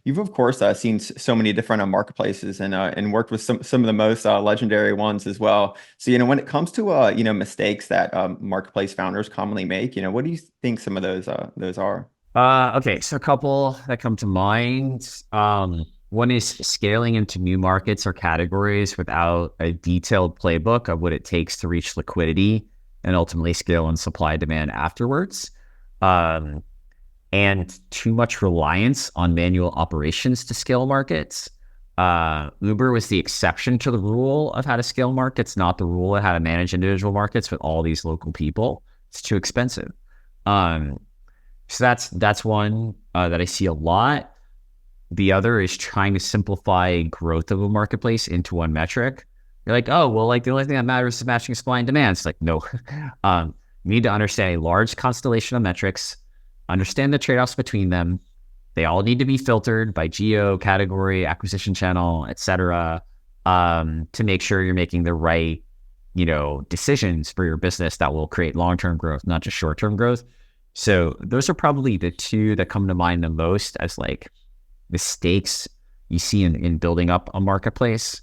You've of course seen so many different marketplaces and worked with some of the most legendary ones as well. So when it comes to mistakes that marketplace founders commonly make, what do you think some of those are? Okay, so a couple that come to mind. One is scaling into new markets or categories without a detailed playbook of what it takes to reach liquidity and ultimately scale and supply demand afterwards. Um, and too much reliance on manual operations to scale markets. Uber was the exception to the rule of how to scale markets, not the rule of how to manage individual markets with all these local people. It's too expensive. Um, so that's one that I see a lot. The other is trying to simplify growth of a marketplace into one metric. You're like, oh, well, like the only thing that matters is matching supply and demand. It's like, no. You need to understand a large constellation of metrics, understand the trade-offs between them. They all need to be filtered by geo, category, acquisition channel, et cetera, to make sure you're making the right, decisions for your business that will create long-term growth, not just short-term growth. So those are probably the two that come to mind the most as like mistakes you see in building up a marketplace.